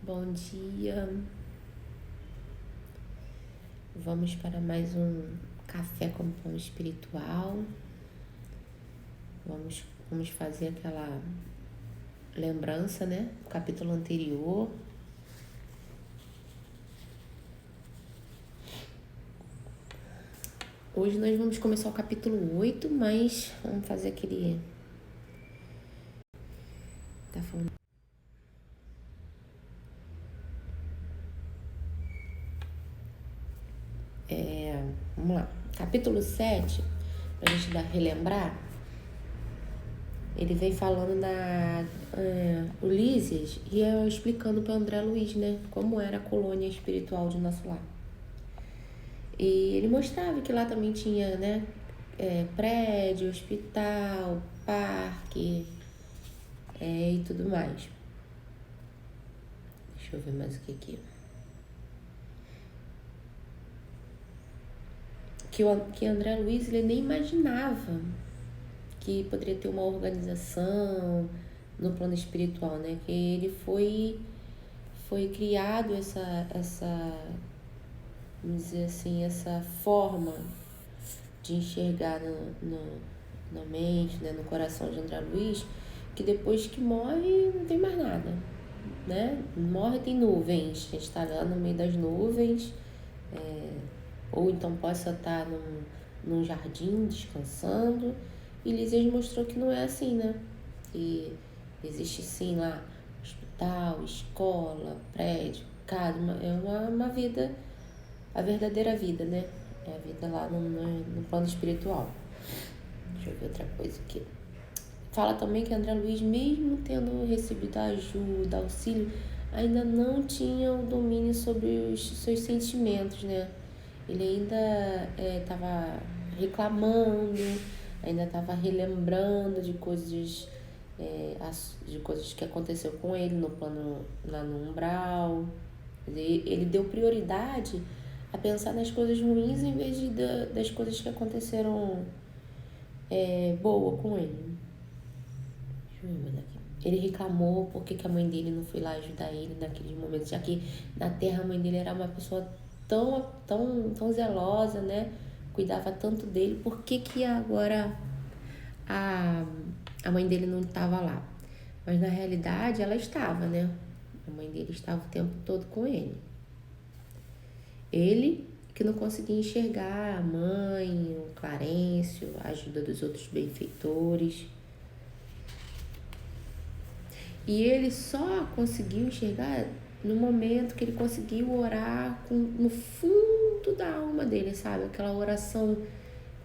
Bom dia, vamos para mais um café com pão espiritual. Vamos fazer aquela lembrança, né? Do capítulo anterior. Hoje nós vamos começar o capítulo 8, mas vamos fazer aquele... Tá falando... Vamos lá. Capítulo 7, pra gente relembrar, ele vem falando da Ulisses e explicando para André Luiz, né? Como era a colônia espiritual de Nosso Lar. E ele mostrava que lá também tinha, né? Prédio, hospital, parque e tudo mais. Deixa eu ver mais o que aqui. Que André Luiz ele nem imaginava que poderia ter uma organização no plano espiritual, né? Que ele foi criado essa vamos dizer assim, essa forma de enxergar na mente, né, no coração de André Luiz, que depois que morre não tem mais nada, né? Morre tem nuvens, a gente está lá no meio das nuvens, ou então possa estar num jardim descansando. E Lísias mostrou que não é assim, né? Que existe sim lá hospital, escola, prédio, casa, é uma vida, a verdadeira vida, né? É a vida lá no plano espiritual. Deixa eu ver outra coisa aqui. Fala também que André Luiz, mesmo tendo recebido ajuda, auxílio, ainda não tinha o domínio sobre os seus sentimentos, né? Ele ainda estava reclamando, ainda estava relembrando de coisas que aconteceu com ele no plano, lá no umbral. Ele deu prioridade a pensar nas coisas ruins em vez das coisas que aconteceram boa com ele. Deixa eu ver mais aqui. Ele reclamou porque que a mãe dele não foi lá ajudar ele naqueles momentos, já que na Terra a mãe dele era uma pessoa tão zelosa, né? Cuidava tanto dele. Por que agora a mãe dele não estava lá? Mas na realidade ela estava, né? A mãe dele estava o tempo todo com ele. Ele que não conseguia enxergar a mãe, o Clarencio, a ajuda dos outros benfeitores. E ele só conseguiu enxergar no momento que ele conseguiu orar no fundo da alma dele, sabe? Aquela oração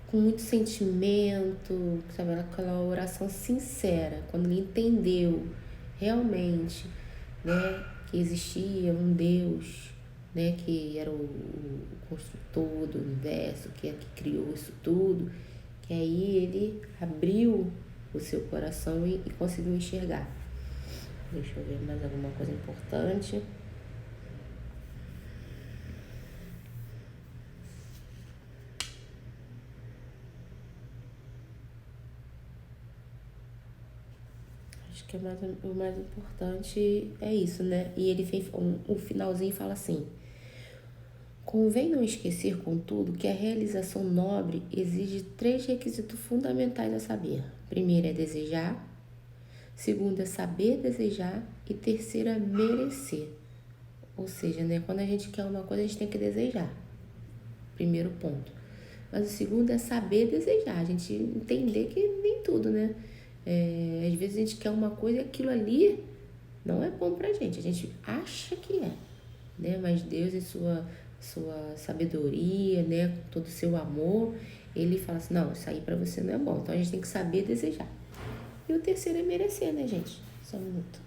com muito sentimento, sabe? Aquela oração sincera, quando ele entendeu realmente, né, que existia um Deus, né, que era o construtor do universo, que criou isso tudo, que aí ele abriu o seu coração e conseguiu enxergar. Deixa eu ver mais alguma coisa importante. Acho que o mais importante é isso, né? E ele fez o finalzinho fala assim: convém não esquecer, contudo, que a realização nobre exige 3 requisitos fundamentais a saber. Primeiro é desejar, segundo é saber desejar e terceiro é merecer. Ou seja, né, quando a gente quer uma coisa, a gente tem que desejar. Primeiro ponto. Mas o segundo é saber desejar, a gente entender que nem tudo, né? Às vezes a gente quer uma coisa e aquilo ali não é bom pra gente. A gente acha que é, né? Mas Deus, em sua sabedoria, né? Com todo o seu amor, Ele fala assim, não, isso aí pra você não é bom. Então a gente tem que saber desejar. E o terceiro é merecer, né, gente? Só um minuto.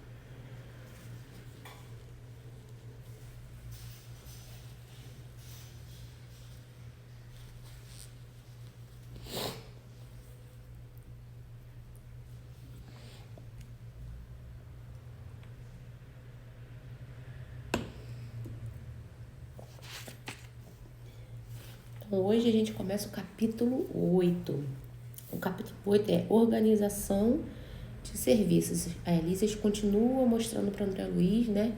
Então, hoje a gente começa o capítulo 8. O capítulo 8 é organização de serviços. A Lísias continua mostrando para André Luiz, né,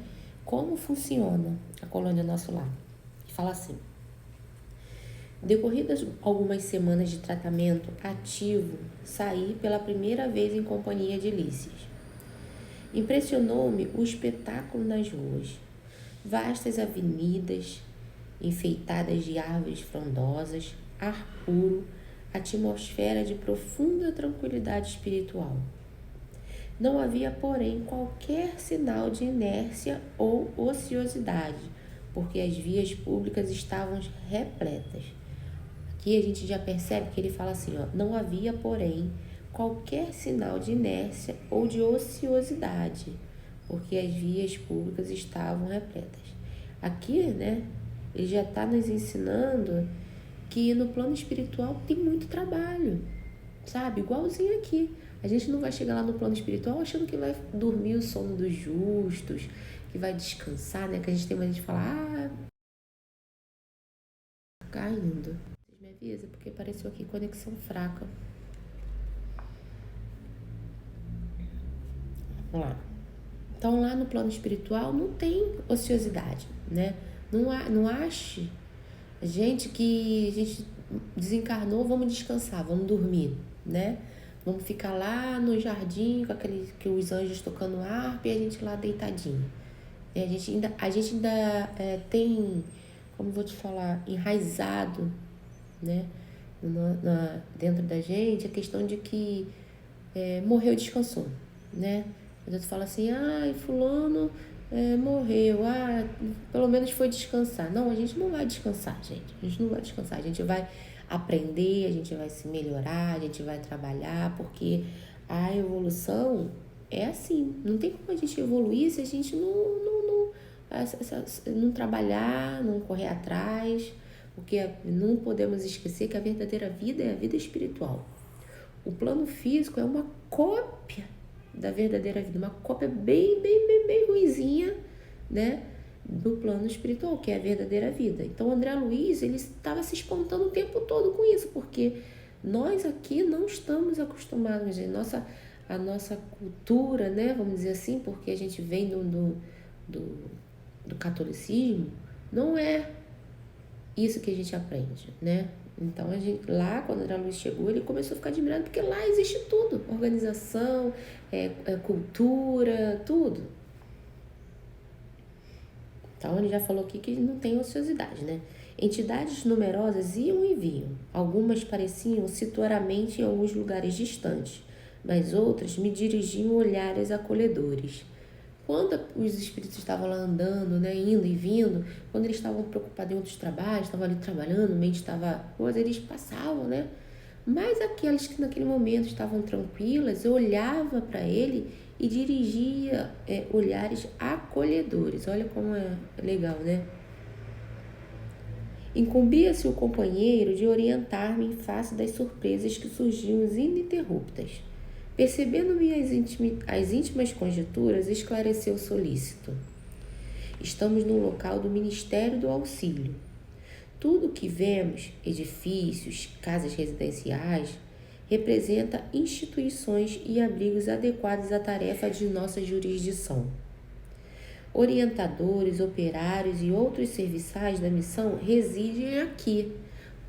como funciona a colônia Nosso Lar. E fala assim: decorridas algumas semanas de tratamento ativo, saí pela primeira vez em companhia de Lícias. Impressionou-me o espetáculo nas ruas. Vastas avenidas, enfeitadas de árvores frondosas, ar puro, atmosfera de profunda tranquilidade espiritual. Não havia, porém, qualquer sinal de inércia ou ociosidade, porque as vias públicas estavam repletas. Aqui a gente já percebe que ele fala assim, ó, não havia, porém, qualquer sinal de inércia ou de ociosidade, porque as vias públicas estavam repletas. Aqui, né, ele já está nos ensinando que no plano espiritual tem muito trabalho, sabe? Igualzinho aqui. A gente não vai chegar lá no plano espiritual achando que vai dormir o sono dos justos, que vai descansar, né? Que a gente tem mania de falar, caindo. Vocês me avisam, porque apareceu aqui conexão fraca. Vamos lá. Então, lá no plano espiritual não tem ociosidade, né? Não ache gente que a gente desencarnou, vamos descansar, vamos dormir, né? Vamos ficar lá no jardim com aquele que os anjos tocando harpa e a gente lá deitadinho. E a gente ainda tem, como vou te falar, enraizado, né? Dentro da gente a questão de que morreu e descansou, né? Quando tu fala assim, fulano morreu, pelo menos foi descansar. Não, a gente não vai descansar, gente. A gente não vai descansar. A gente vai aprender, a gente vai se melhorar, a gente vai trabalhar, porque a evolução é assim. Não tem como a gente evoluir se a gente não trabalhar, não correr atrás, porque não podemos esquecer que a verdadeira vida é a vida espiritual. O plano físico é uma cópia da verdadeira vida, uma cópia bem ruinzinha, né, do plano espiritual, que é a verdadeira vida. Então, o André Luiz, ele estava se espantando o tempo todo com isso, porque nós aqui não estamos acostumados, a nossa cultura, né, vamos dizer assim, porque a gente vem do catolicismo, não é isso que a gente aprende, né? Então, lá, quando o André Luiz chegou, ele começou a ficar admirado, porque lá existe tudo. Organização, cultura, tudo. Então, ele já falou aqui que não tem ociosidade, né? Entidades numerosas iam e vinham. Algumas pareciam situar a mente em alguns lugares distantes, mas outras me dirigiam olhares acolhedores. Quando os espíritos estavam lá andando, né, indo e vindo, quando eles estavam preocupados em outros trabalhos, estavam ali trabalhando, a mente estava coisa, eles passavam, né? Mas aquelas que naquele momento estavam tranquilas, eu olhava para ele e dirigia olhares acolhedores. Olha como é legal, né? Incumbia-se o companheiro de orientar-me em face das surpresas que surgiam ininterruptas. Percebendo-me as íntimas conjecturas, esclareceu solícito. Estamos no local do Ministério do Auxílio. Tudo o que vemos, edifícios, casas residenciais, representa instituições e abrigos adequados à tarefa de nossa jurisdição. Orientadores, operários e outros serviçais da missão residem aqui.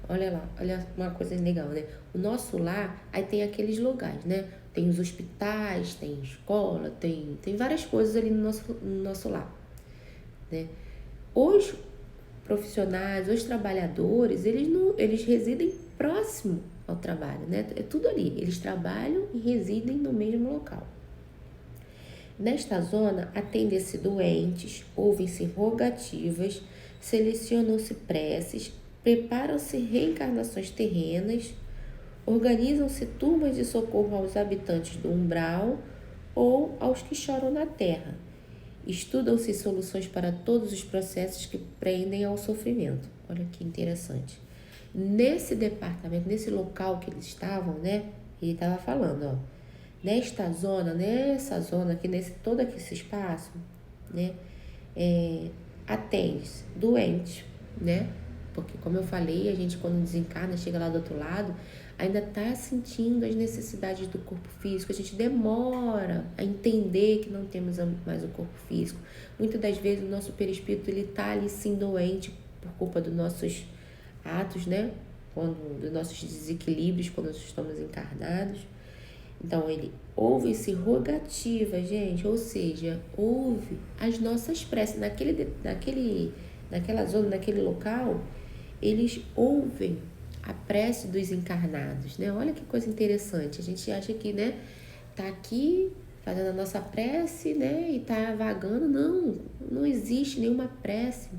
Olha lá, olha uma coisa legal, né? O nosso lar, aí tem aqueles lugares, né? Tem os hospitais, tem escola, tem várias coisas ali no nosso lar, né? Os profissionais, os trabalhadores, eles residem próximo ao trabalho, né? É tudo ali, eles trabalham e residem no mesmo local. Nesta zona, atendem-se doentes, ouvem-se rogativas, selecionam-se preces, preparam-se reencarnações terrenas, organizam-se turmas de socorro aos habitantes do umbral ou aos que choram na terra. Estudam-se soluções para todos os processos que prendem ao sofrimento. Olha que interessante. Nesse departamento, nesse local que eles estavam, né? Ele estava falando, ó. Nessa zona aqui, todo esse espaço, né? Atende doentes, né? Porque, como eu falei, a gente quando desencarna, chega lá do outro lado, ainda está sentindo as necessidades do corpo físico. A gente demora a entender que não temos mais o corpo físico. Muitas das vezes o nosso perispírito ele está ali sim doente por culpa dos nossos atos, né? Dos nossos desequilíbrios quando nós estamos encarnados. Então, ele ouve esse rogativa, gente, ou seja, ouve as nossas preces. Naquela zona, naquele local, eles ouvem a prece dos encarnados, né? Olha que coisa interessante. A gente acha que, né, tá aqui fazendo a nossa prece, né, e tá vagando. Não existe nenhuma prece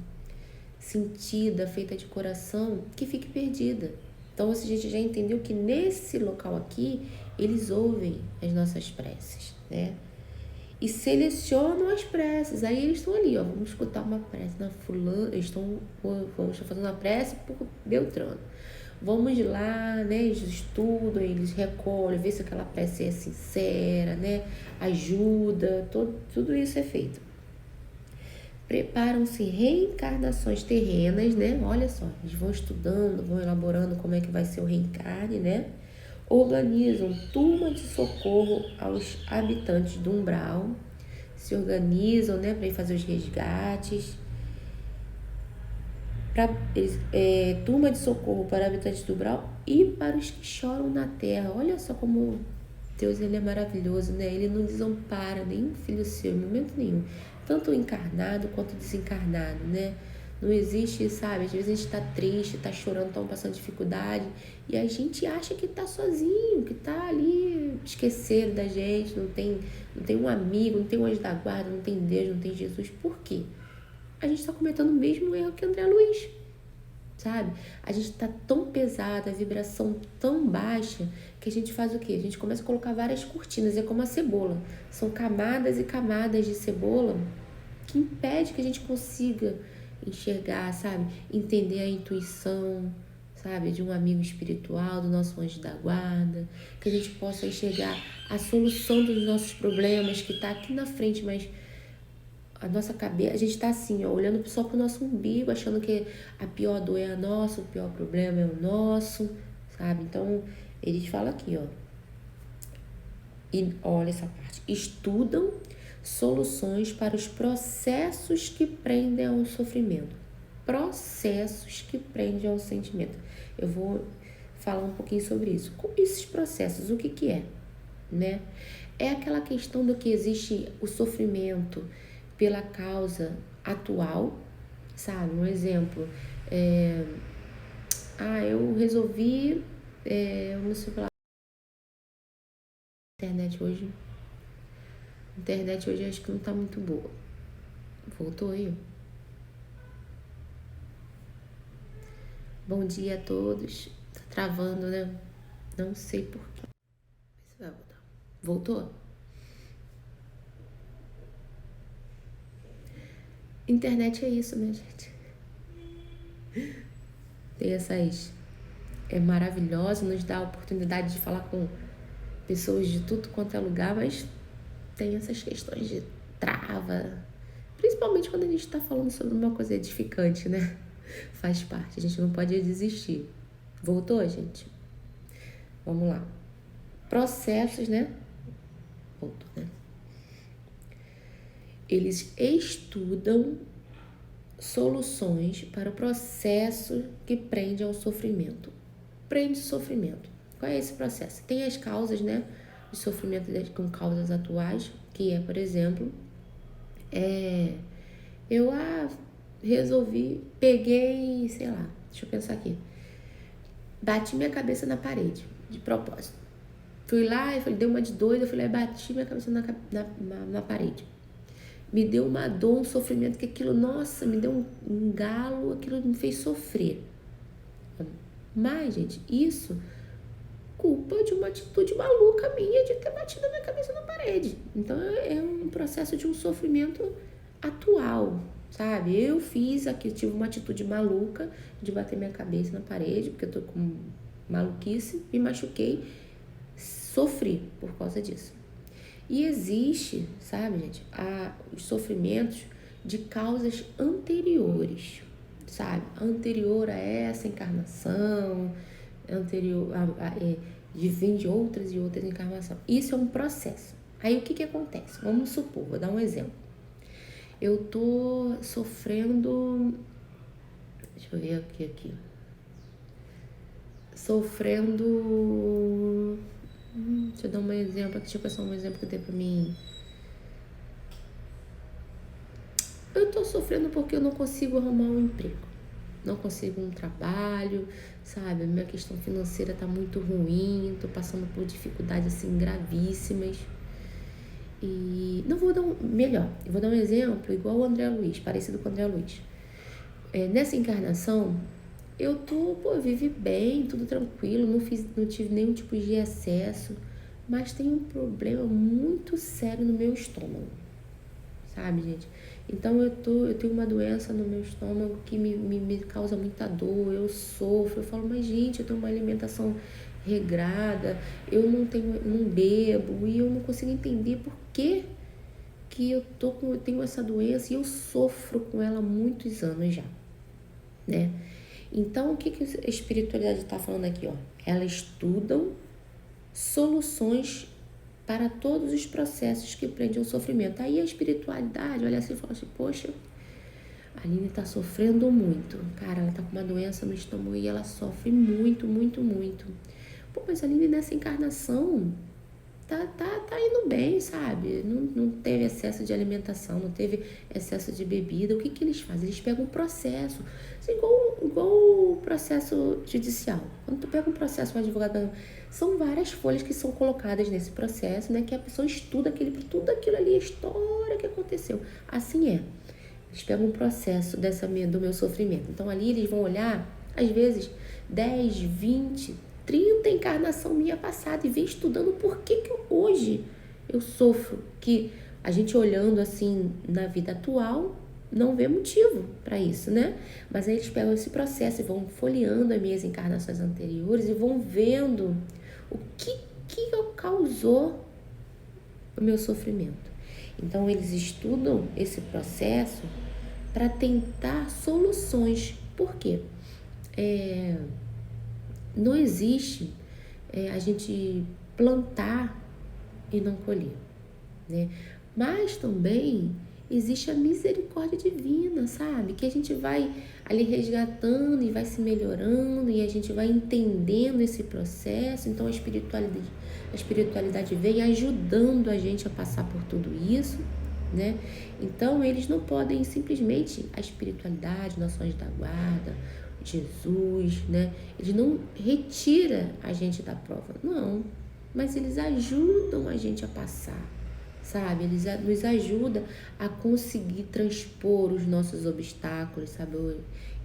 sentida, feita de coração, que fique perdida. Então, a gente já entendeu que nesse local aqui, eles ouvem as nossas preces, né? E selecionam as preces. Aí eles estão ali, ó, vamos escutar uma prece na fulana, vamos fazendo uma prece por Beltrano. Vamos lá, né? Eles estudam, eles recolhem, vê se aquela prece é sincera, né? Ajuda, tudo isso é feito. Preparam-se reencarnações terrenas, né? Olha só, eles vão estudando, vão elaborando como é que vai ser o reencarne, né? Organizam turma de socorro aos habitantes do umbral, se organizam, né, para ir fazer os resgates. Turma de socorro para habitantes do umbral e para os que choram na terra. Olha só como Deus ele é maravilhoso, né? Ele não desampara nenhum filho seu em momento nenhum, tanto o encarnado quanto o desencarnado, né? Não existe, sabe? Às vezes a gente tá triste, tá chorando, tá passando dificuldade e a gente acha que tá sozinho, que tá ali esquecendo da gente, não tem um amigo, não tem um anjo da guarda, não tem Deus, não tem Jesus. Por quê? A gente tá cometendo o mesmo erro que André Luiz, sabe? A gente tá tão pesado, a vibração tão baixa, que a gente faz o quê? A gente começa a colocar várias cortinas, é como a cebola. São camadas e camadas de cebola que impede que a gente consiga enxergar, sabe? Entender a intuição, sabe? De um amigo espiritual, do nosso anjo da guarda, que a gente possa enxergar a solução dos nossos problemas que tá aqui na frente, mas a nossa cabeça, a gente tá assim, ó, olhando só pro nosso umbigo, achando que a pior dor é a nossa, o pior problema é o nosso, sabe? Então, eles falam aqui, ó. E olha essa parte. Estudam soluções para os processos que prendem ao sofrimento. Processos que prendem ao sentimento. Eu vou falar um pouquinho sobre isso. Com esses processos, o que é, né? É aquela questão do que existe o sofrimento pela causa atual, sabe? Um exemplo, eu resolvi, não sei falar, internet hoje acho que não tá muito boa. Voltou aí? Bom dia a todos. Tá travando, né? Não sei porquê. Mas vai voltar. Voltou? Internet é isso, né, gente? Tem essas... É maravilhosa, nos dá a oportunidade de falar com pessoas de tudo quanto é lugar, mas tem essas questões de trava. Principalmente quando a gente tá falando sobre uma coisa edificante, né? Faz parte, a gente não pode desistir. Voltou, gente? Vamos lá. Processos, né? Voltou, né? Eles estudam soluções para o processo que prende ao sofrimento. Prende o sofrimento. Qual é esse processo? Tem as causas, né? De sofrimento com causas atuais, que é, por exemplo, eu resolvi, peguei, sei lá, deixa eu pensar aqui, bati minha cabeça na parede, de propósito. Fui lá e dei uma de doida, eu fui lá e bati minha cabeça na parede. Me deu uma dor, um sofrimento, que aquilo, nossa, me deu um galo, aquilo me fez sofrer. Mas, gente, isso culpa de uma atitude maluca minha de ter batido a minha cabeça na parede. Então, é um processo de um sofrimento atual, sabe? Eu tive uma atitude maluca de bater minha cabeça na parede, porque eu tô com maluquice, me machuquei, sofri por causa disso. E existe, sabe, gente, os sofrimentos de causas anteriores, sabe? Anterior a essa encarnação, vem de outras e outras encarnações. Isso é um processo. Aí o que acontece? Vamos supor, vou dar um exemplo. Eu tô sofrendo... Deixa eu ver aqui. Sofrendo... Deixa eu dar um exemplo aqui. Deixa eu pensar um exemplo que dê pra mim. Eu tô sofrendo porque eu não consigo arrumar um emprego. Não consigo um trabalho, sabe? A minha questão financeira tá muito ruim. Tô passando por dificuldades, assim, gravíssimas. E não vou dar melhor, eu vou dar um exemplo igual o André Luiz, parecido com o André Luiz. Nessa encarnação, eu vivi bem, tudo tranquilo, não tive nenhum tipo de excesso, mas tem um problema muito sério no meu estômago, sabe, gente? Então eu tenho uma doença no meu estômago que me causa muita dor, eu sofro, eu falo, mas gente, eu tenho uma alimentação regrada, eu não bebo, e eu não consigo entender por que eu tenho essa doença e eu sofro com ela há muitos anos já, né? Então, o que a espiritualidade está falando aqui, ó? Elas estudam soluções para todos os processos que prendem ao sofrimento. Aí a espiritualidade olha assim e fala assim, poxa, a Aline tá sofrendo muito. Cara, ela tá com uma doença no estômago e ela sofre muito, muito, muito. Pô, mas a Aline nessa encarnação tá indo bem, sabe? Não teve excesso de alimentação, não teve excesso de bebida. O que eles fazem? Eles pegam um processo, assim, igual o processo judicial. Quando tu pega um processo, um advogado, são várias folhas que são colocadas nesse processo, né? Que a pessoa estuda tudo aquilo ali, a história que aconteceu. Assim é. Eles pegam um processo do meu sofrimento. Então ali eles vão olhar, às vezes, 10, 20, 30 encarnação minha passada e vem estudando por que hoje eu sofro. Que a gente olhando assim na vida atual não vê motivo para isso, né? Mas aí eles pegam esse processo e vão folheando as minhas encarnações anteriores e vão vendo o que causou o meu sofrimento. Então eles estudam esse processo para tentar soluções. Por quê? Não existe a gente plantar e não colher, né? Mas também existe a misericórdia divina, sabe? Que a gente vai ali resgatando e vai se melhorando e a gente vai entendendo esse processo. Então a espiritualidade vem ajudando a gente a passar por tudo isso, né? Então eles não podem simplesmente, a espiritualidade, nosso anjo da guarda, Jesus, né? Ele não retira a gente da prova, não, mas eles ajudam a gente a passar, sabe? Eles nos ajudam a conseguir transpor os nossos obstáculos, sabe?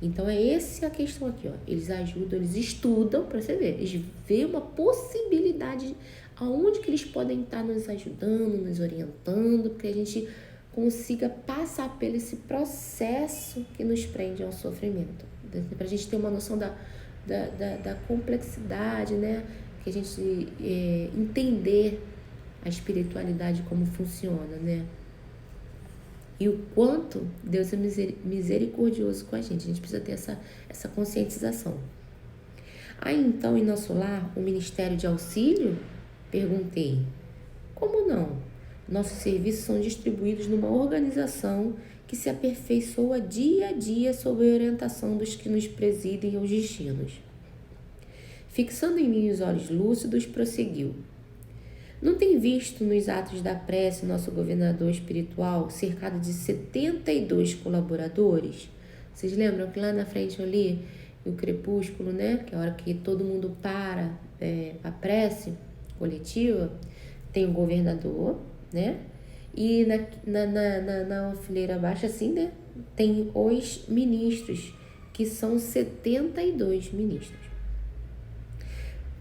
Então é essa a questão aqui, ó. Eles ajudam, eles estudam, para você ver, eles veem uma possibilidade aonde que eles podem estar nos ajudando, nos orientando, porque a gente consiga passar pelo esse processo que nos prende ao sofrimento. Para a gente ter uma noção da complexidade, né? Que a gente entender a espiritualidade como funciona, né? E o quanto Deus é misericordioso com a gente precisa ter essa conscientização. Aí então, em nosso lar, o Ministério de Auxílio, perguntei, como não? Nossos serviços são distribuídos numa organização que se aperfeiçoa dia a dia sob a orientação dos que nos presidem aos destinos. Fixando em mim os olhos lúcidos, prosseguiu. Não tem visto nos atos da prece nosso governador espiritual cercado de 72 colaboradores? Vocês lembram que lá na frente ali, o crepúsculo, né? Que é a hora que todo mundo para a prece coletiva, tem o governador, né? E na fileira abaixo, assim, né? Tem os ministros, que são 72 ministros.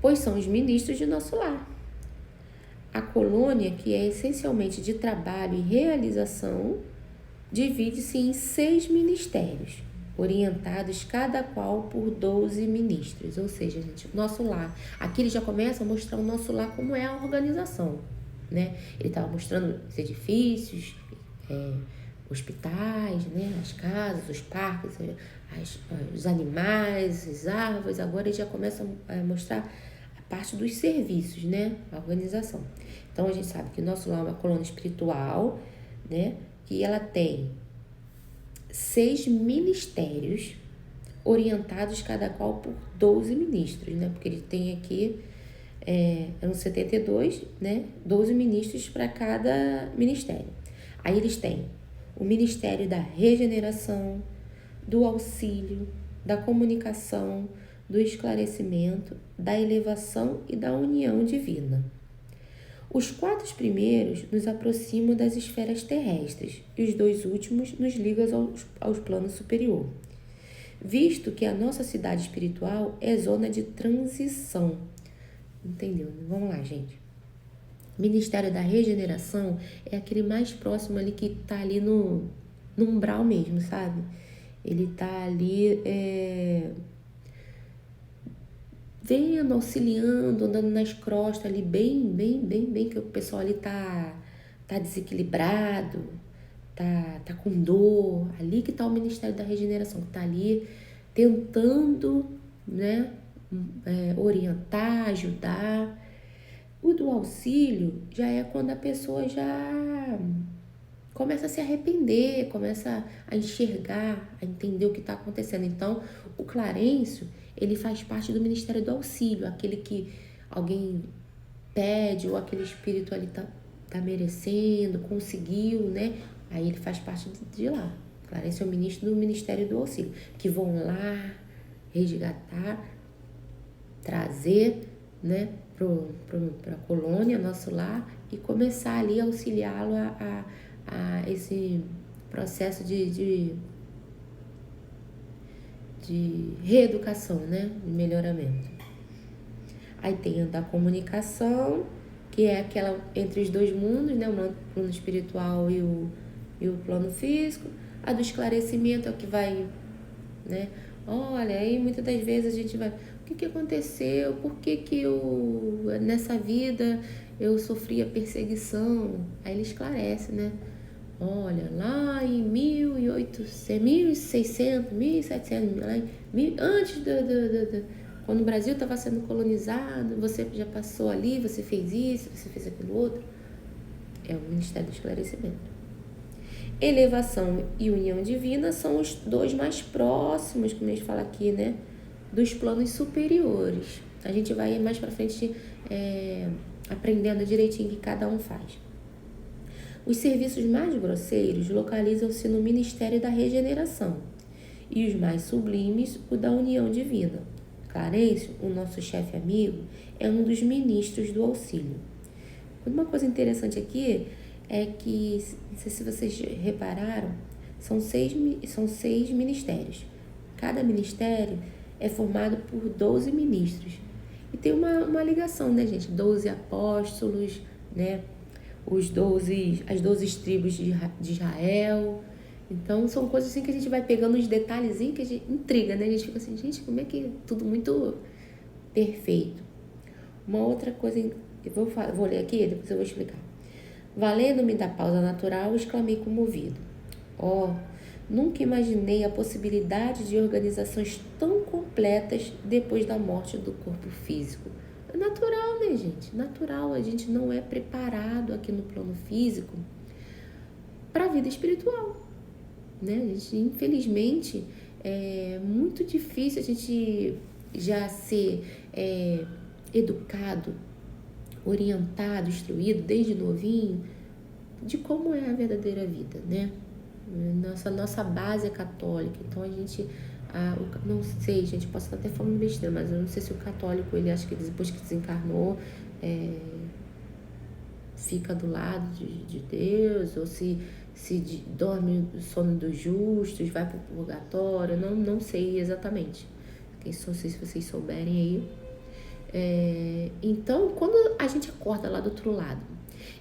Pois são os ministros de nosso lar. A colônia, que é essencialmente de trabalho e realização, divide-se em 6 ministérios, orientados cada qual por 12 ministros. Ou seja, gente, o nosso lar. Aqui ele já começa a mostrar o nosso lar como é a organização, né? Ele estava mostrando os edifícios, hospitais, né? As casas, os parques, os animais, as árvores. Agora ele já começa a mostrar a parte dos serviços, né? A organização. Então a gente sabe que o nosso lar é uma colônia espiritual, né? Que ela tem 6 ministérios orientados cada qual por 12 ministros, né? Porque ele tem aqui, eram 72, né? 12 ministros para cada ministério. Aí eles têm o Ministério da Regeneração, do Auxílio, da Comunicação, do Esclarecimento, da Elevação e da União Divina. Os 4 primeiros nos aproximam das esferas terrestres e os 2 últimos nos ligam aos planos superior, visto que a nossa cidade espiritual é zona de transição. Entendeu? Vamos lá, gente. Ministério da Regeneração é aquele mais próximo ali que tá ali no umbral mesmo, sabe? Ele tá ali vendo, auxiliando, andando nas crostas ali, bem, que o pessoal ali tá desequilibrado, tá com dor. Ali que tá o Ministério da Regeneração, que tá ali tentando, né, orientar, ajudar. O do auxílio já é quando a pessoa já começa a se arrepender, começa a enxergar, a entender o que está acontecendo. Então, o Clarencio, ele faz parte do Ministério do Auxílio, aquele que alguém pede ou aquele espírito ali tá merecendo, conseguiu, né? Aí ele faz parte de lá. Clarencio é o ministro do Ministério do Auxílio, que vão lá resgatar, trazer, né, para a colônia, nosso lar, e começar ali a auxiliá-lo a esse processo de reeducação, né, de melhoramento. Aí tem a da comunicação, que é aquela entre os 2 mundos, né, o plano espiritual e o plano físico. A do esclarecimento é o que vai, né, olha, aí muitas das vezes a gente vai, o que aconteceu, por que nessa vida eu sofria perseguição? Aí ele esclarece, né? Olha, lá em 1800, 1600, 1700, antes quando o Brasil estava sendo colonizado, você já passou ali, você fez isso, você fez aquilo outro. É o Ministério do Esclarecimento. Elevação e união divina são os 2 mais próximos, como a gente fala aqui, né? Dos planos superiores. A gente vai mais pra frente aprendendo direitinho o que cada um faz. Os serviços mais grosseiros localizam-se no Ministério da Regeneração e os mais sublimes, o da União Divina. Clarencio, o nosso chefe amigo, é um dos ministros do auxílio. Uma coisa interessante aqui é que, não sei se vocês repararam, são 6 ministérios. Cada ministério é formado por 12 ministros. E tem uma ligação, né, gente? 12 apóstolos, né? As 12 tribos de Israel. Então, são coisas assim que a gente vai pegando uns detalhezinhos que a gente intriga, né? A gente fica assim, gente, como é que tudo muito perfeito. Uma outra coisa, eu vou ler aqui, depois eu vou explicar. Valendo-me da pausa natural, exclamei comovido. Nunca imaginei a possibilidade de organizações tão completas depois da morte do corpo físico. É natural, né, gente? Natural, a gente não é preparado aqui no plano físico para a vida espiritual, né? A gente, infelizmente, é muito difícil a gente já ser educado, orientado, instruído desde novinho de como é a verdadeira vida, né? Nossa base é católica, então a gente, não sei, gente, posso estar até falando besteira, mas eu não sei se o católico, ele acha que depois que desencarnou, fica do lado de Deus, ou se dorme o sono dos justos, vai para o purgatório, não sei exatamente. Não sei se vocês souberem aí. Então, quando a gente acorda lá do outro lado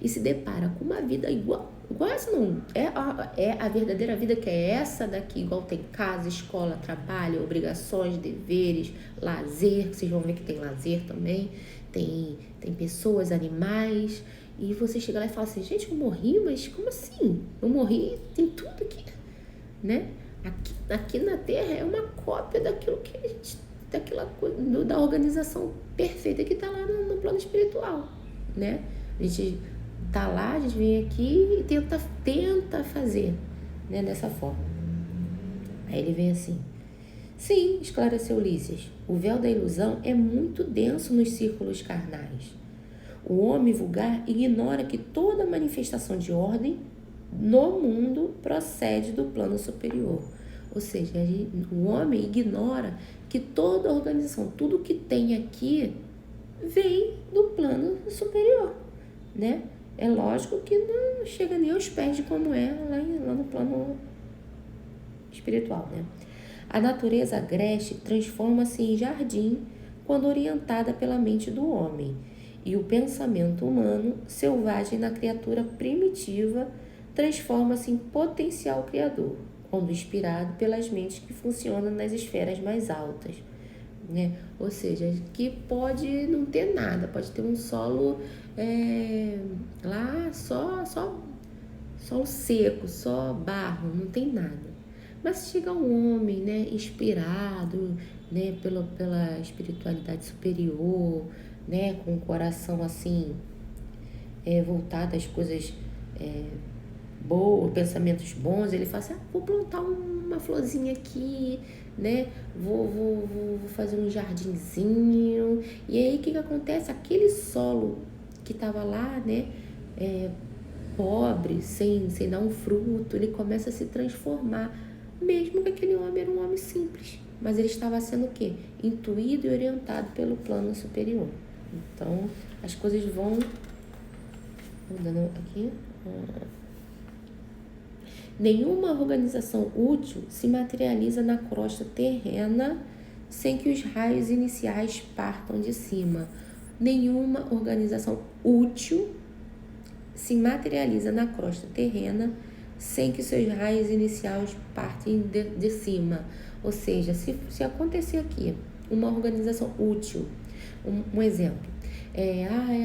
e se depara com uma vida igual essa, não é a verdadeira vida, que é essa daqui, igual tem casa, escola, trabalho, obrigações, deveres, lazer, que vocês vão ver que tem lazer também. tem pessoas, animais, e você chega lá e fala assim, gente, eu morri, mas como assim? Eu morri, tem tudo aqui, né? Aqui na Terra é uma cópia daquilo que a gente, da organização perfeita que está lá no plano espiritual, né? A gente tá lá, a gente vem aqui e tenta fazer, né, dessa forma. Aí ele vem assim: sim, esclareceu Ulisses, o véu da ilusão é muito denso nos círculos carnais. O homem vulgar ignora que toda manifestação de ordem no mundo procede do plano superior. Ou seja, o homem ignora que toda organização, tudo que tem aqui, vem do plano superior, né? É lógico que não chega nem aos pés de como é lá no plano espiritual, né? A natureza agreste transforma-se em jardim quando orientada pela mente do homem, e o pensamento humano, selvagem na criatura primitiva, transforma-se em potencial criador, quando inspirado pelas mentes que funcionam nas esferas mais altas, né? Ou seja, que pode não ter nada, pode ter um solo lá só solo seco, só barro, não tem nada. Mas se chega um homem, né, inspirado, né, pela espiritualidade superior, né, com o coração assim voltado às coisas boas, pensamentos bons, ele fala assim, vou plantar uma florzinha aqui, né, vou fazer um jardinzinho. E aí o que acontece? Aquele solo que estava lá, né, pobre, sem dar um fruto, ele começa a se transformar, mesmo que aquele homem era um homem simples, mas ele estava sendo o quê? Intuído e orientado pelo plano superior. Então, as coisas vão mudando aqui. Nenhuma organização útil se materializa na crosta terrena sem que os raios iniciais partam de cima. Nenhuma organização útil se materializa na crosta terrena sem que seus raios iniciais partem de cima. Ou seja, se acontecer aqui uma organização útil, um exemplo,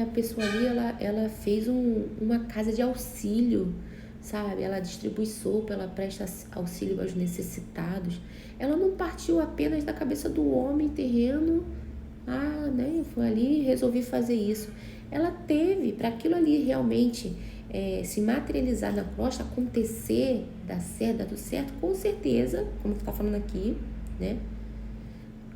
a pessoa ali ela fez uma casa de auxílio, sabe? Ela distribui sopa, ela presta auxílio aos necessitados. Ela não partiu apenas da cabeça do homem terreno, né? Eu fui ali e resolvi fazer isso. Ela teve, para aquilo ali realmente se materializar na crosta, acontecer, dar tudo certo, com certeza, como tu tá falando aqui, né?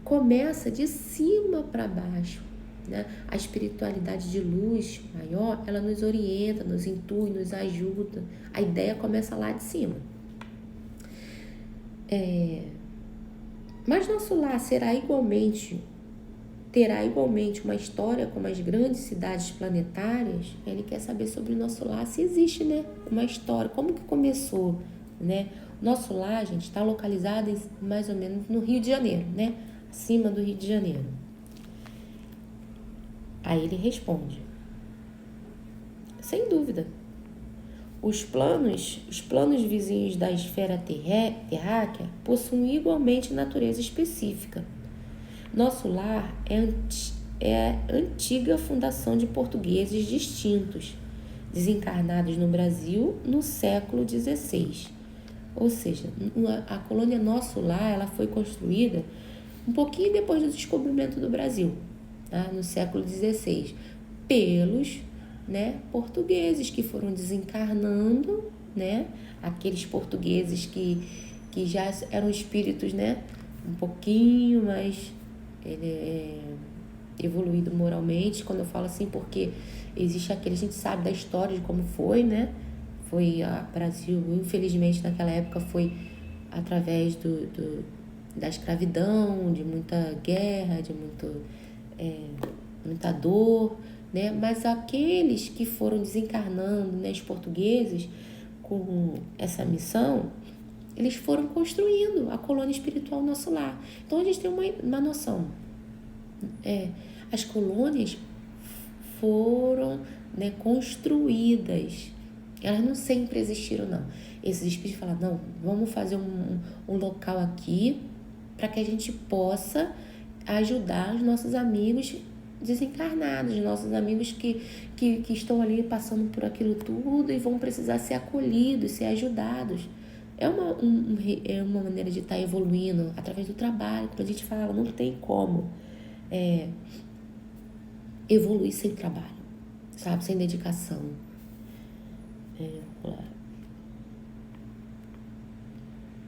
Começa de cima para baixo, né? A espiritualidade de luz maior, ela nos orienta, nos intui, nos ajuda. A ideia começa lá de cima. Mas nosso lar terá igualmente uma história como as grandes cidades planetárias. Ele quer saber sobre o nosso lar, se existe, né, uma história, como que começou, né? Nosso lar, gente, está localizado mais ou menos no Rio de Janeiro, né? Acima do Rio de Janeiro. Aí ele responde: sem dúvida. Os planos vizinhos da esfera terráquea possuem igualmente natureza específica. Nosso lar é a antiga fundação de portugueses distintos, desencarnados no Brasil no século XVI. Ou seja, a colônia Nosso Lar, ela foi construída um pouquinho depois do descobrimento do Brasil, tá? No século XVI, pelos, né, portugueses que foram desencarnando, né? Aqueles portugueses que já eram espíritos, né, um pouquinho mais evoluído moralmente. Quando eu falo assim, porque existe aquele, a gente sabe da história de como foi, né? Foi o Brasil, infelizmente naquela época foi através da escravidão, de muita guerra, de muita dor, né? Mas aqueles que foram desencarnando, né, os portugueses, com essa missão, eles foram construindo a colônia espiritual Nosso Lar. Então a gente tem uma noção. As colônias foram, né, construídas. Elas não sempre existiram, não. Esses espíritos falaram, não, vamos fazer um local aqui para que a gente possa ajudar os nossos amigos desencarnados, nossos amigos que estão ali passando por aquilo tudo e vão precisar ser acolhidos, ser ajudados. É uma maneira de estar evoluindo através do trabalho. Quando a gente fala, não tem como evoluir sem trabalho, sabe? Sem dedicação.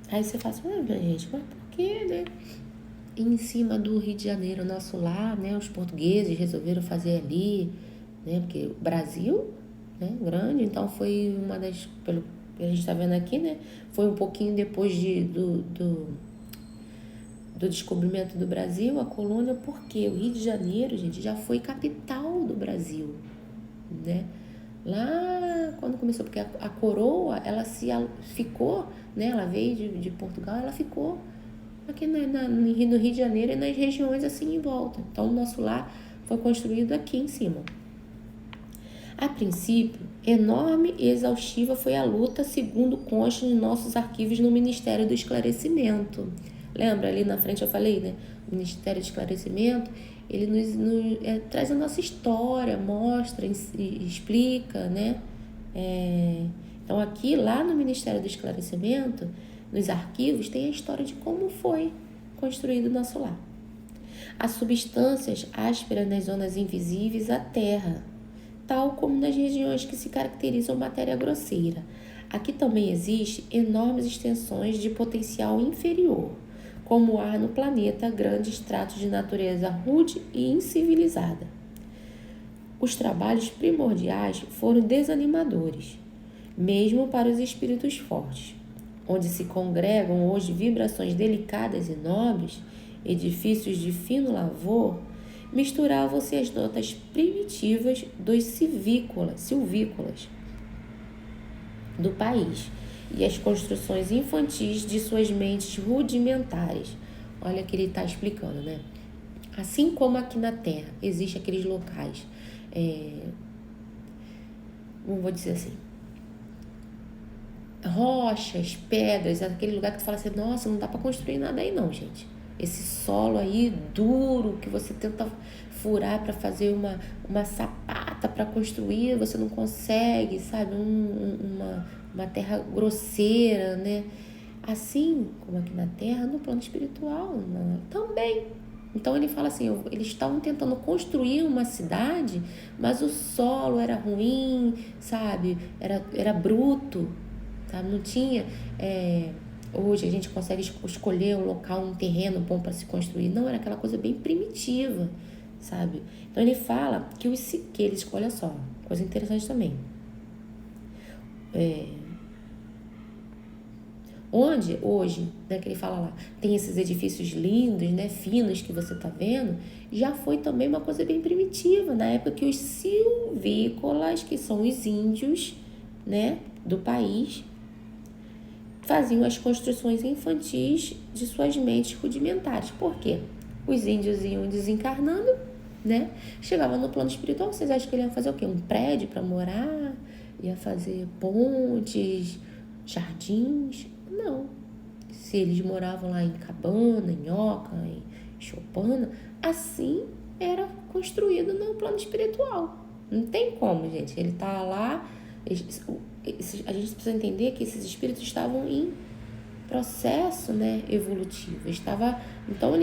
Aí você fala assim, gente, mas por que, né? E em cima do Rio de Janeiro, nosso lar, né? Os portugueses resolveram fazer ali, né? Porque o Brasil, né? Grande, então foi uma das, pelo que a gente está vendo aqui, né? Foi um pouquinho depois do descobrimento do Brasil, a colônia, porque o Rio de Janeiro, gente, já foi capital do Brasil, né? Lá quando começou, porque a coroa, ela ficou, né? Ela veio de Portugal, ela ficou aqui no Rio de Janeiro e nas regiões assim em volta. Então o nosso lar foi construído aqui em cima. A princípio, enorme e exaustiva foi a luta, segundo consta em nossos arquivos no Ministério do Esclarecimento. Lembra, ali na frente eu falei, né? O Ministério do Esclarecimento, ele nos traz a nossa história, mostra, explica, né? Então aqui, lá no Ministério do Esclarecimento, nos arquivos, tem a história de como foi construído o nosso lar. Há substâncias ásperas nas zonas invisíveis à terra, tal como nas regiões que se caracterizam matéria grosseira. Aqui também existem enormes extensões de potencial inferior, como há no planeta grandes estratos de natureza rude e incivilizada. Os trabalhos primordiais foram desanimadores, mesmo para os espíritos fortes, onde se congregam hoje vibrações delicadas e nobres, edifícios de fino lavor, misturavam-se as notas primitivas dos silvícolas do país e as construções infantis de suas mentes rudimentares. Olha que ele está explicando, né? Assim como aqui na Terra existem aqueles locais, como vou dizer assim, rochas, pedras, aquele lugar que tu fala assim, nossa, não dá para construir nada aí não, gente. Esse solo aí duro que você tenta furar para fazer uma sapata para construir, você não consegue, sabe? Uma terra grosseira, né? Assim como aqui na Terra, no plano espiritual também. Então ele fala assim, eles estavam tentando construir uma cidade, mas o solo era ruim, sabe? Era bruto, sabe? Não tinha... Hoje a gente consegue escolher um local, um terreno bom para se construir. Não, era aquela coisa bem primitiva, sabe? Então ele fala que eles, olha só, coisa interessante também. Onde hoje, né, que ele fala lá, tem esses edifícios lindos, né, finos que você tá vendo, já foi também uma coisa bem primitiva, na época que os silvícolas, que são os índios, né, do país, faziam as construções infantis de suas mentes rudimentares. Por quê? Os índios iam desencarnando, né? Chegavam no plano espiritual, vocês acham que ele ia fazer o quê? Um prédio para morar? Ia fazer pontes, jardins? Não. Se eles moravam lá em cabana, em oca, em choupana, assim era construído no plano espiritual. Não tem como, gente. Ele tá lá... A gente precisa entender que esses espíritos estavam em processo, né, evolutivo. Então,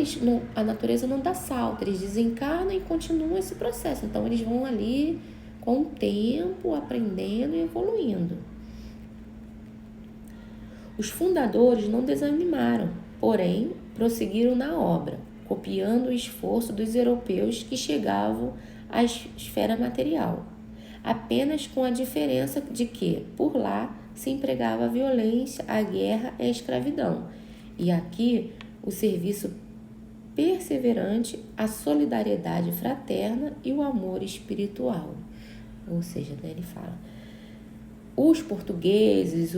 a natureza não dá salto, eles desencarnam e continuam esse processo. Então, eles vão ali com o tempo, aprendendo e evoluindo. Os fundadores não desanimaram, porém, prosseguiram na obra, copiando o esforço dos europeus que chegavam à esfera material. Apenas com a diferença de que, por lá, se empregava a violência, a guerra e a escravidão. E aqui, o serviço perseverante, a solidariedade fraterna e o amor espiritual. Ou seja, né, ele fala, os portugueses,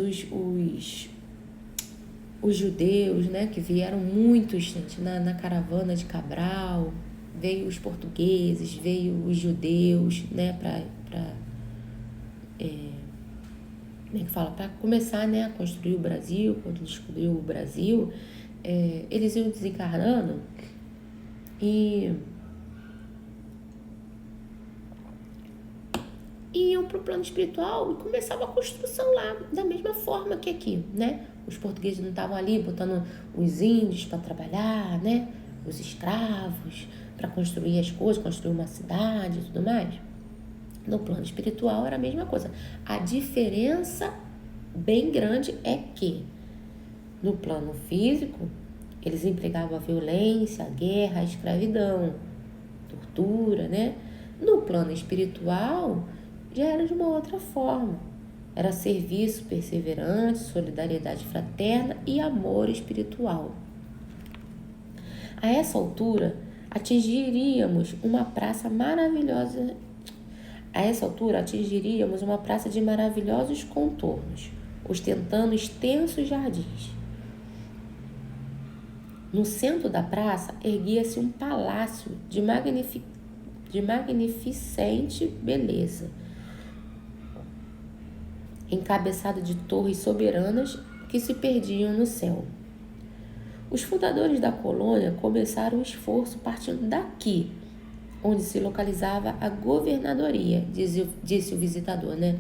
os judeus, né, que vieram muitos, gente, na caravana de Cabral, veio os portugueses, veio os judeus, né, para começar, né, a construir o Brasil. Quando descobriu o Brasil, eles iam desencarnando e iam para o plano espiritual e começava a construção lá, da mesma forma que aqui, né? Os portugueses não estavam ali botando os índios para trabalhar, né? Os escravos para construir as coisas, construir uma cidade e tudo mais. No plano espiritual era a mesma coisa. A diferença bem grande é que no plano físico eles empregavam a violência, a guerra, a escravidão, tortura, né? No plano espiritual já era de uma outra forma. Era serviço perseverante, solidariedade fraterna e amor espiritual. A essa altura, atingiríamos uma praça de maravilhosos contornos, ostentando extensos jardins. No centro da praça erguia-se um palácio de magnificente beleza, encabeçado de torres soberanas que se perdiam no céu. Os fundadores da colônia começaram o esforço partindo daqui, onde se localizava a governadoria, disse o visitador, né?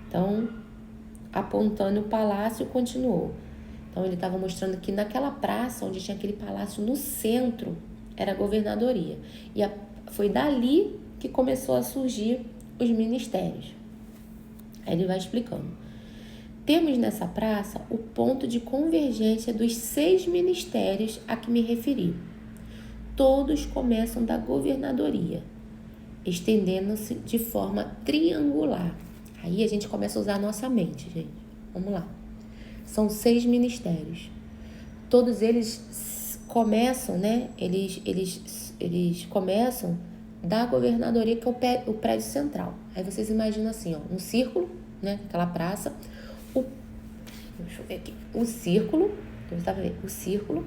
Então, apontando o palácio, continuou. Então, ele estava mostrando que naquela praça, onde tinha aquele palácio no centro, era a governadoria. E foi dali que começou a surgir os ministérios. Aí ele vai explicando. Temos nessa praça o ponto de convergência dos 6 ministérios a que me referi. Todos começam da governadoria, estendendo-se de forma triangular. Aí a gente começa a usar a nossa mente, gente. Vamos lá. São 6 ministérios. Todos eles começam, né? Eles começam da governadoria, que é o prédio central. Aí vocês imaginam assim, ó, um círculo, né? Aquela praça. Deixa eu ver aqui. O círculo. O círculo.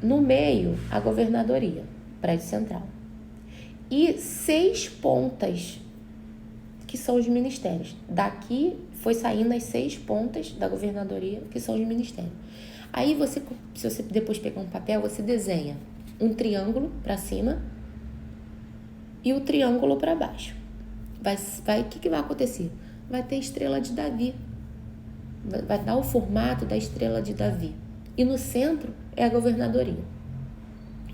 No meio, a governadoria, prédio central. E 6 pontas, que são os ministérios. Daqui foi saindo as 6 pontas da governadoria, que são os ministérios. Aí se você depois pegar um papel, você desenha um triângulo para cima e o triângulo para baixo. O que vai acontecer? Vai ter estrela de Davi. Vai dar o formato da estrela de Davi. E no centro é a governadoria.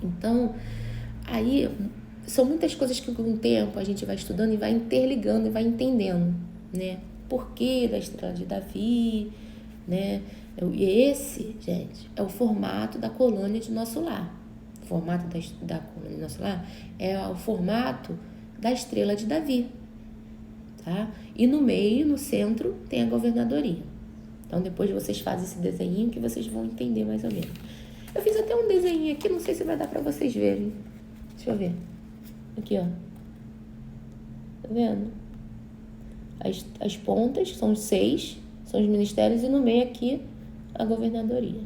Então, aí são muitas coisas que com o tempo a gente vai estudando e vai interligando e vai entendendo, né? Por que da estrela de Davi, né? E esse, gente, é o formato da colônia de Nosso Lar. O formato da colônia de Nosso Lar é o formato da estrela de Davi, tá? E no meio, no centro, tem a governadoria. Então, depois vocês fazem esse desenho que vocês vão entender mais ou menos. Eu fiz até um desenho aqui, não sei se vai dar pra vocês verem. Deixa eu ver. Aqui, ó. Tá vendo? As pontas são os 6, são os ministérios, e no meio aqui a governadoria.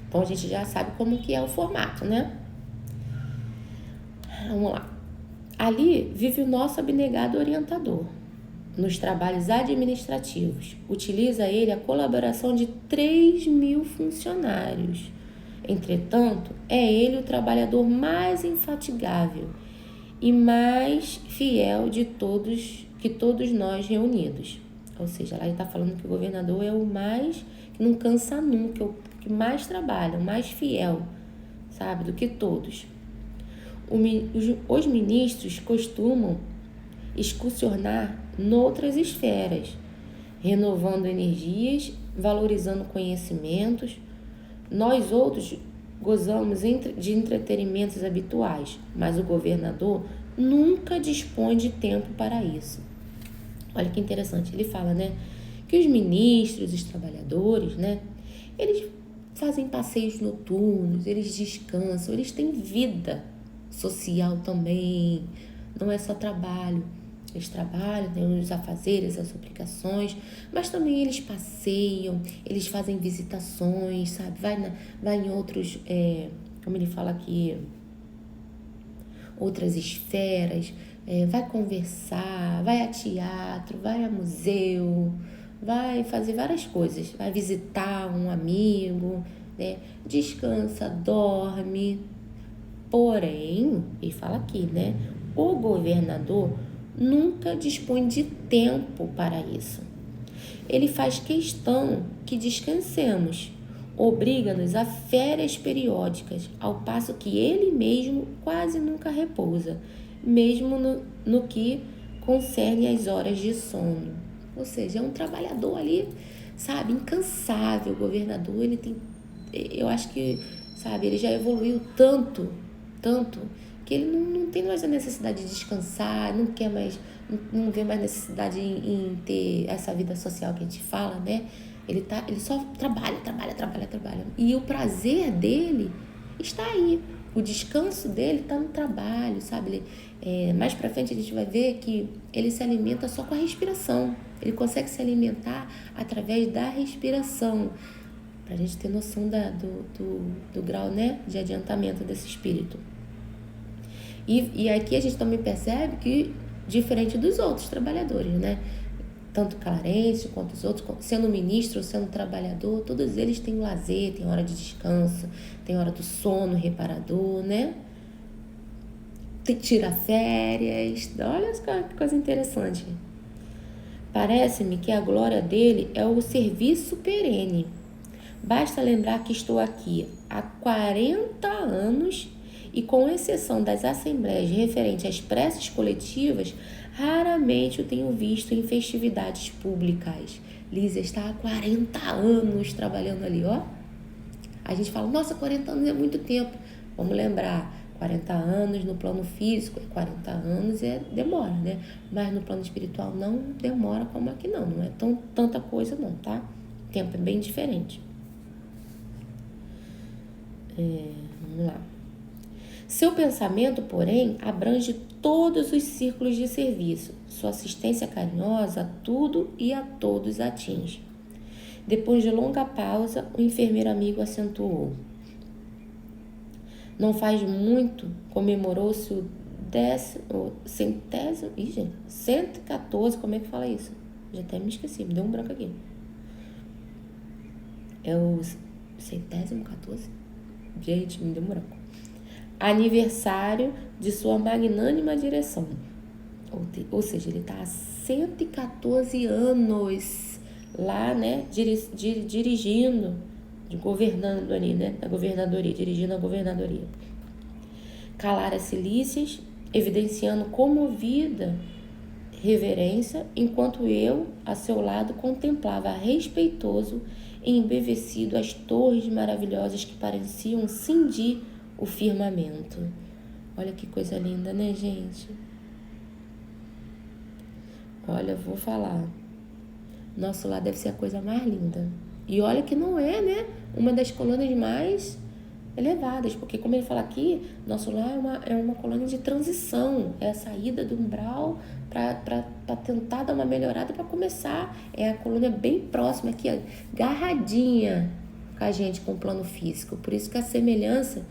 Então, a gente já sabe como que é o formato, né? Vamos lá. Ali vive o nosso abnegado orientador. Nos trabalhos administrativos, utiliza ele a colaboração de 3.000 funcionários. Entretanto, é ele o trabalhador mais infatigável e mais fiel de todos nós reunidos. Ou seja, lá ele está falando que o governador é o mais, que não cansa nunca, o que mais trabalha, o mais fiel, sabe, do que todos. Os ministros costumam excursionar noutras esferas, renovando energias, valorizando conhecimentos. Nós outros gozamos de entretenimentos habituais, mas o governador nunca dispõe de tempo para isso. Olha que interessante, ele fala, né, que os ministros, os trabalhadores, né, eles fazem passeios noturnos, eles descansam, eles têm vida social também, não é só trabalho. Eles trabalham, têm os afazeres, as obrigações, mas também eles passeiam, eles fazem visitações, sabe? Vai em outros, como ele fala aqui, outras esferas, vai conversar, vai a teatro, vai a museu, vai fazer várias coisas, vai visitar um amigo, né? Descansa, dorme, Porém, ele fala aqui, né? O governador nunca dispõe de tempo para isso. Ele faz questão que descansemos, obriga-nos a férias periódicas, ao passo que ele mesmo quase nunca repousa, mesmo no que concerne às horas de sono. Ou seja, é um trabalhador ali, sabe, incansável. O governador, ele tem, eu acho que, sabe, ele já evoluiu tanto, que ele não tem mais a necessidade de descansar, não vê mais necessidade em ter essa vida social que a gente fala, né? Ele só trabalha. E o prazer dele está aí. O descanso dele está no trabalho, sabe? Mais pra frente a gente vai ver que ele se alimenta só com a respiração. Ele consegue se alimentar através da respiração. Pra gente ter noção do grau, né, de adiantamento desse espírito. E aqui a gente também percebe que, diferente dos outros trabalhadores, né? Tanto Clarence quanto os outros, sendo ministro ou sendo trabalhador, todos eles têm lazer, tem hora de descanso, tem hora do sono reparador, né? Tira férias. Olha que coisa interessante. Parece-me que a glória dele é o serviço perene. Basta lembrar que estou aqui há 40 anos e, com exceção das assembleias referentes às preces coletivas, raramente o tenho visto em festividades públicas. Lísia está há 40 anos trabalhando ali, ó. A gente fala, nossa, 40 anos é muito tempo. Vamos lembrar, 40 anos no plano físico, 40 anos demora, né? Mas no plano espiritual não demora como aqui não é tanta coisa não, tá? O tempo é bem diferente. Vamos lá. Seu pensamento, porém, abrange todos os círculos de serviço. Sua assistência carinhosa a tudo e a todos atinge. Depois de longa pausa, o enfermeiro amigo acentuou. Não faz muito comemorou-se o 114, como é que fala isso? Já até me esqueci, me deu um branco aqui. É o 114? Gente, me deu um branco. Aniversário de sua magnânima direção. Ou seja, ele está há 114 anos lá, né, dirigindo, governando ali, né, a governadoria, dirigindo a governadoria. Calara Cilícias, evidenciando comovida reverência, enquanto eu, a seu lado, contemplava respeitoso e embevecido as torres maravilhosas que pareciam cindir o firmamento. Olha que coisa linda, né, gente? Olha, eu vou falar. Nosso lar deve ser a coisa mais linda. E olha que não é, né, uma das colônias mais elevadas, porque como ele fala aqui, nosso lar é uma colônia de transição, é a saída do umbral para tentar dar uma melhorada para começar. É a colônia bem próxima aqui, agarradinha com a gente, com o plano físico. Por isso que a semelhança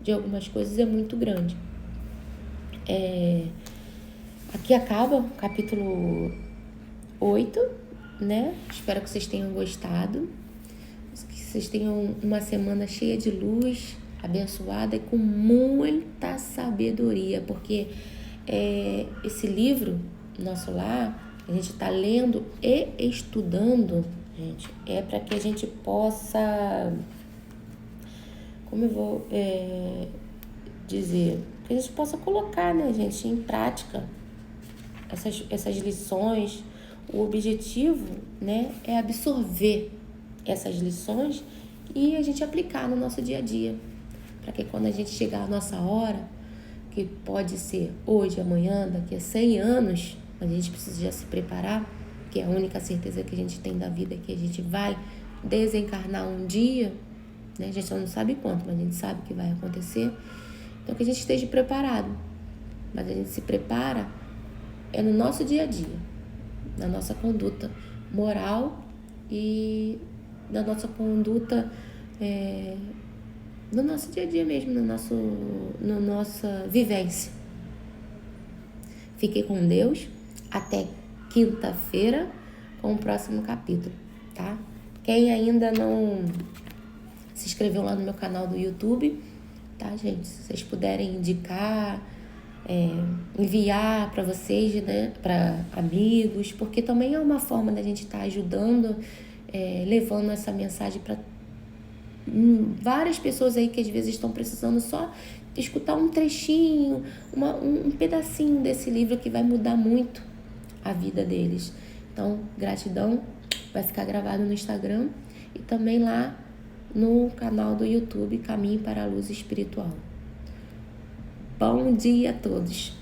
de algumas coisas é muito grande. Aqui acaba o capítulo 8, né? Espero que vocês tenham gostado, que vocês tenham uma semana cheia de luz, abençoada e com muita sabedoria, porque esse livro, Nosso Lar, a gente está lendo e estudando, gente, é para que a gente possa, como eu vou dizer, que a gente possa colocar, né, gente, em prática essas lições. O objetivo, né, é absorver essas lições e a gente aplicar no nosso dia a dia, para que quando a gente chegar à nossa hora, que pode ser hoje, amanhã, daqui a 100 anos, a gente precisa já se preparar, que é a única certeza que a gente tem da vida, que a gente vai desencarnar um dia, né? A gente só não sabe quanto, mas a gente sabe que vai acontecer. Então, que a gente esteja preparado. Mas a gente se prepara no nosso dia a dia, na nossa conduta moral e na nossa conduta no nosso dia a dia mesmo, na nossa vivência. Fiquem com Deus. Até quinta-feira com o próximo capítulo, tá? Quem ainda não se inscreveu lá no meu canal do YouTube, tá, gente? Se vocês puderem indicar, enviar para vocês, né, para amigos, porque também é uma forma da gente estar ajudando, levando essa mensagem para várias pessoas aí que às vezes estão precisando só escutar um trechinho, um pedacinho desse livro que vai mudar muito a vida deles. Então, gratidão, vai ficar gravado no Instagram e também lá no canal do YouTube Caminho para a Luz Espiritual. Bom dia a todos!